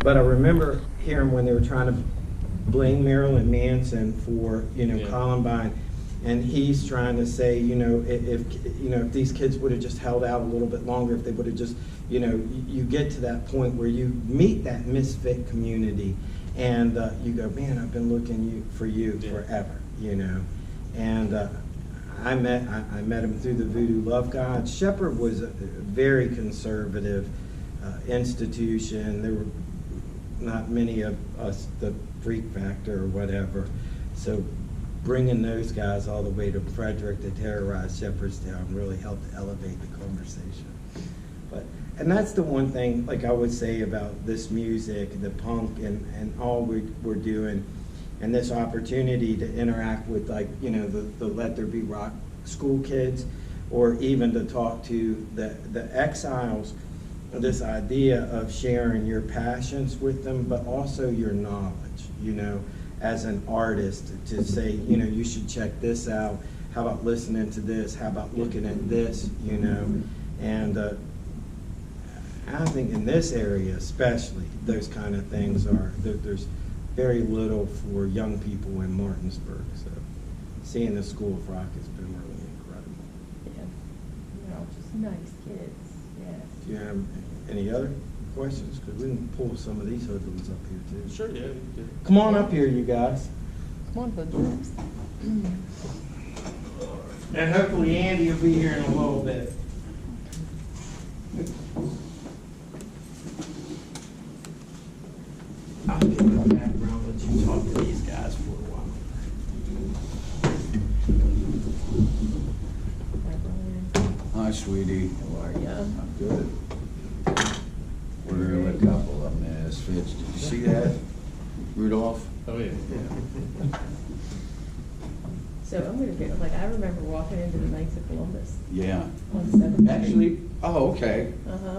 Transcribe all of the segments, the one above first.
But I remember hearing when they were trying to blame Marilyn Manson for, Columbine, and he's trying to say, if these kids would have just held out a little bit longer, if they would have just, you get to that point where you meet that misfit community, and you go, man, I've been looking for you forever, and I met him through the Voodoo Love Gods. Shepherd was a very conservative institution. There were not many of us, the freak factor or whatever. So bringing those guys all the way to Frederick to terrorize Shepherdstown really helped elevate the conversation. And that's the one thing, like I would say about this music, the punk and all we're doing, and this opportunity to interact with, like, the Let There Be Rock school kids, or even to talk to the exiles, this idea of sharing your passions with them, but also your knowledge, as an artist, to say, you should check this out. How about listening to this? How about looking at this? And I think in this area especially, those kind of things there's very little for young people in Martinsburg. So seeing the School of Rock has been really incredible. Yeah, just nice kids. Yeah. Do you have any other questions? Because we can pull some of these hoodlums up here too. Sure, yeah. Come on up here, you guys. Come on, hoodlums. And hopefully Andy will be here in a little bit. I'll give you a background, let you talk to these guys for a while. Hi, sweetie. How are ya? I'm good. We're a couple of misfits. Did you see that, Rudolph? Oh, yeah. So I'm gonna get, I remember walking into the Knights of Columbus Yeah. on 7th Street. Actually, oh, okay.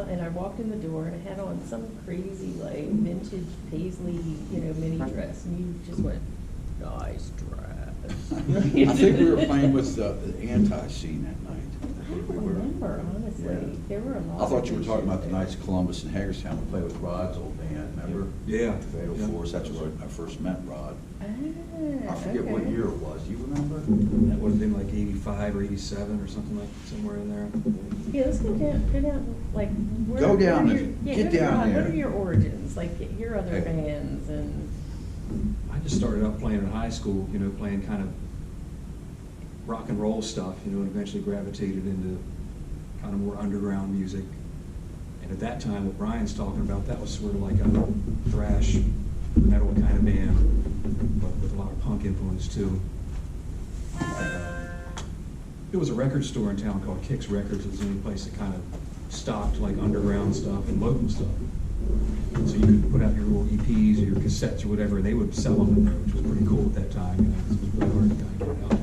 And I walked in the door and I had on some crazy, vintage paisley, mini dress, and you just went, nice dress. I think we were playing with the anti-scene that night. I don't remember, honestly. Yeah. There were a lot. I thought you were of talking about the there. Knights of Columbus in Hagerstown. We played with Rod's old band, remember? Yeah. Fatal Yeah. Force. That's where I first met Rod. Ah, I forget what okay. year it was. Do you remember? That would have been like 85 or 87 or something, like somewhere in there. Yeah, let's go down, where? Go down what are there. your- Get go down What there. are your origins, your other Hey. bands and? I just started out playing in high school, playing kind of rock and roll stuff, and eventually gravitated into kind of more underground music. And at that time, what Brian's talking about, that was sort of like a thrash metal kind of band, but with a lot of punk influence too. There was a record store in town called Kix Records. It was the only place that kind of stocked underground stuff and local stuff. So you could put out your little EPs or your cassettes or whatever, and they would sell them in there, which was pretty cool at that time. It was really hard to kind of get it out.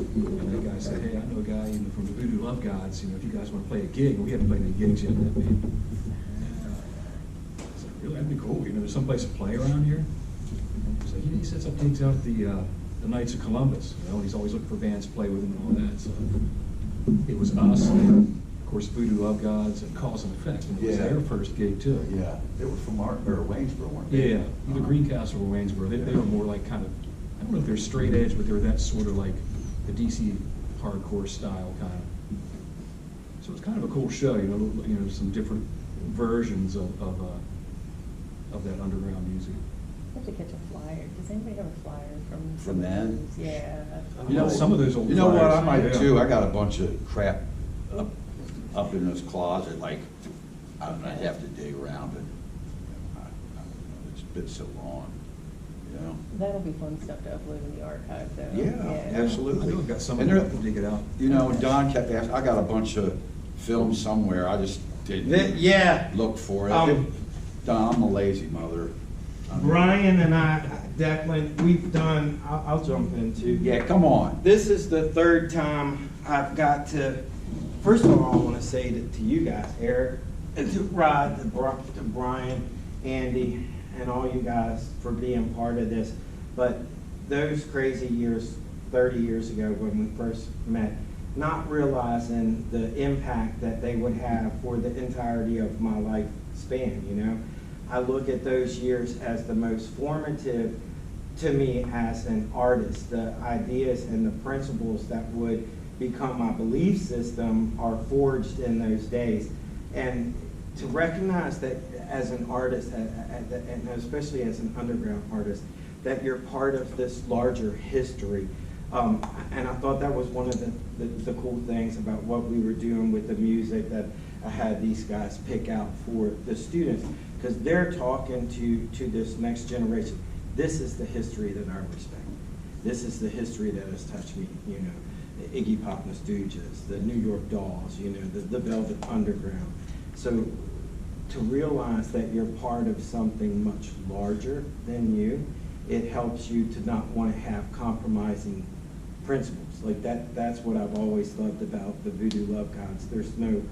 And that guy said, hey, I know a guy from the Voodoo Love Gods, if you guys want to play a gig. And we haven't played any gigs yet in that band. And I said, really, that'd be cool. There's someplace to play around here. So he sets up gigs out at the Knights of Columbus. And he's always looking for bands to play with him and all that. So it was us, and of course Voodoo Love Gods and Cause and Effect. And it was Yeah. Mm-hmm. Oh, their first gig too. Yeah. They were from Waynesboro, weren't they? Yeah, either Greencastle or Waynesboro. They were more like kind of, I don't know if they're straight edge, but they were that sort of like the DC hardcore style kind of. So it's kind of a cool show, some different versions of that underground music. I have to catch a flyer. Does anybody have a flyer from? From then? Yeah. Some of those old You know what, flyers, I might yeah. too. I got a bunch of crap up in this closet, I don't know, I have to dig around it. I don't know, it's been so long, That'll be fun stuff to upload in the archive, though. Yeah, absolutely. I know I've got some And of there- them to dig it out. Don kept asking, I got a bunch of films somewhere, I just didn't Yeah. look for it. Don, I'm a lazy mother. Brian and I, Declan, we've done, I'll jump in too. Yeah, come on. This is the third time I've got to, first of all, I want to say to you guys, Eric, and to Rod, to Brian, Andy, and all you guys for being part of this. But those crazy years, 30 years ago when we first met, not realizing the impact that they would have for the entirety of my life span, I look at those years as the most formative to me as an artist. The ideas and the principles that would become my belief system are forged in those days. And to recognize that as an artist, and especially as an underground artist, that you're part of this larger history. And I thought that was one of the cool things about what we were doing with the music that I had these guys pick out for the students, because they're talking to this next generation. This is the history that I respect. This is the history that has touched me, you know, Iggy Pop and the Stooges, the New York Dolls, you know, the Velvet Underground. So to realize that you're part of something much larger than you, it helps you to not want to have compromising principles. Like that's what I've always loved about the Voodoo Love Gods. There's no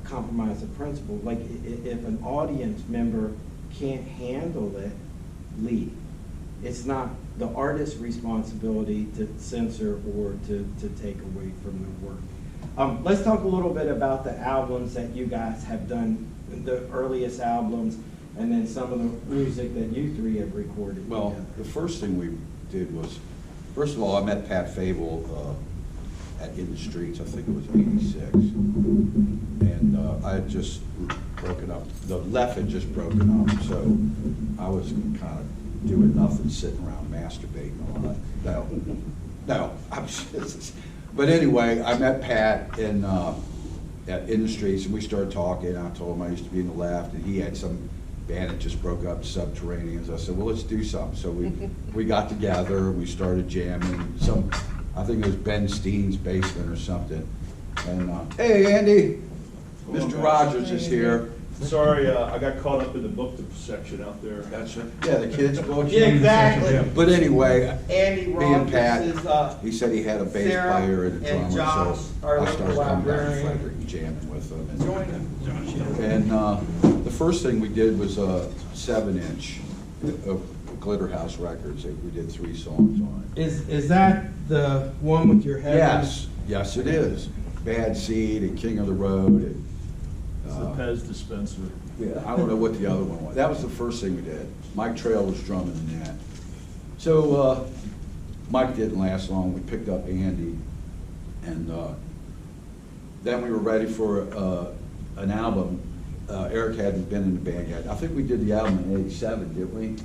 compromise of principle. Like if an audience member can't handle it, leave. It's not the artist's responsibility to censor or to take away from their work. Let's talk a little bit about the albums that you guys have done, the earliest albums, and then some of the music that you three have recorded. Well, together. the first thing we did was, first of all, I met Pat Fable at In the Streets, I think it was '86. And I had just broken up, the left had just broken up, so I was kind of doing nothing, sitting around masturbating a lot. No, I'm just, but anyway, I met Pat at In the Streets, and we started talking. I told him I used to be in the left, and he had some band that just broke up, Subterraneans. I said, well, let's do something. So we got together, we started jamming. I think it was Ben Steen's basement or something. And hey, Andy, Mr. Rogers is here. Sorry, I got caught up in the book section out there. That's right. Yeah, the kids' book. Yeah, exactly. But anyway, Andy me and Rogers Pat, is, he said he had a bass Sarah player and a and drummer, Josh so are I the started coming down to librarian. Frederick and jamming with them. Join him. And the first thing we did was a 7-inch of Glitter House Records. We did 3 songs on it. Is that the one with your head? Yes, it is. Bad Seed and King of the Road. And, It's the Pez dispenser. yeah, I don't know what the other one was. That was the first thing we did. Mike Trail was drumming in that. So Mike didn't last long. We picked up Andy, and then we were ready for an album. Eric hadn't been in the band yet. I think we did the album in '87, didn't we?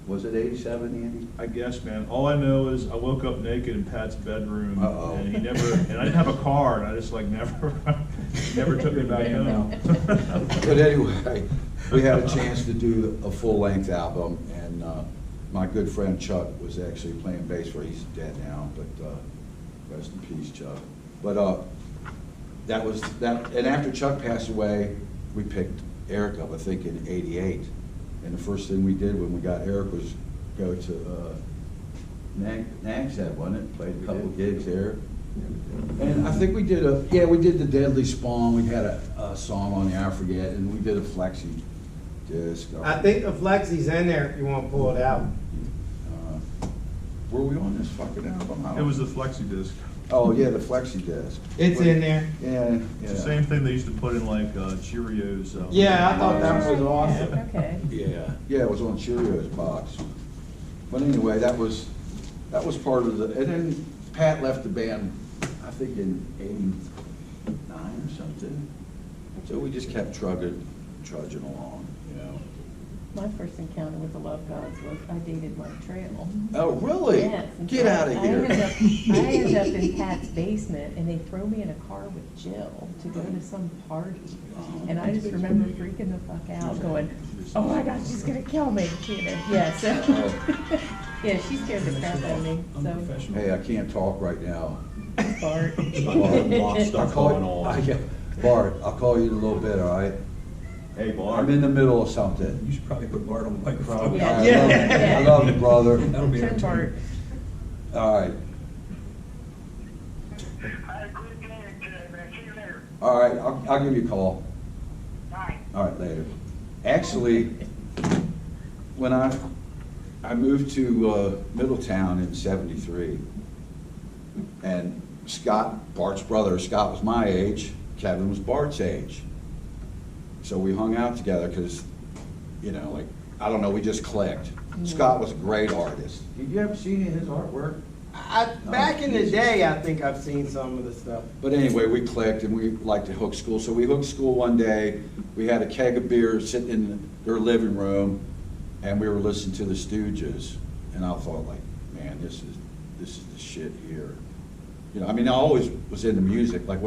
Was it '87, Andy? I guess, man. All I know is I woke up naked in Pat's bedroom, Uh-oh. and and I didn't have a car, and I just like never took me back home. But anyway, we had a chance to do a full-length album, and my good friend Chuck was actually playing bass for. He's dead now, but rest in peace, Chuck. But that was that. And after Chuck passed away, we picked Eric up, I think, in '88. And the first thing we did when we got Eric was go to Nag's Head, wasn't it? Played a couple gigs there. And I think we did the Deadly Spawn. We had a song on there, I forget, and we did a flexi disc. I think the Flexi's in there if you want to pull it out. Were we on this fucking album? It was the flexi disc. Oh, yeah, the flexi disc. It's in there. Yeah, It's the same thing they used to put in like Cheerios. Yeah, I thought that was awesome. Okay. Yeah, it was on Cheerios box. But anyway, that was part of the, and then Pat left the band, I think in '89 or something. So we just kept trudging along, you know. My first encounter with the Love Gods was I dated Mike Trail. Oh, really? Yes. and Get so out of here. I ended up in Pat's basement, and they throw me in a car with Jill to go to some party. And I just remember freaking the fuck out, going, oh my God, she's gonna kill me, you know? Yeah, so, yeah, she scared the crap out of me, so. Hey, I can't talk right now. Bart. Bart, I'll call you in a little bit, all right? Hey, Bart. I'm in the middle of something. You should probably put Bart on the microphone. Yeah. Yeah. I love you, brother. That'll be Turn Bart. entertaining. All right. Had a good game today, man. See you later. All right, I'll give you a call. Bye. All right, later. Actually, when I moved to Middletown in '73, and Scott, Bart's brother, Scott was my age, Kevin was Bart's age. So we hung out together because you know, like, I don't know, we just clicked. Scott was a great artist. Did you ever see any of his artwork? Back in the Jesus. day, I think I've seen some of the stuff. But anyway, we clicked and we liked to hook school. So we hooked school one day. We had a keg of beer sitting in their living room and we were listening to the Stooges. And I thought like, man, this is the shit here. You know, I mean, I always was into music. Like when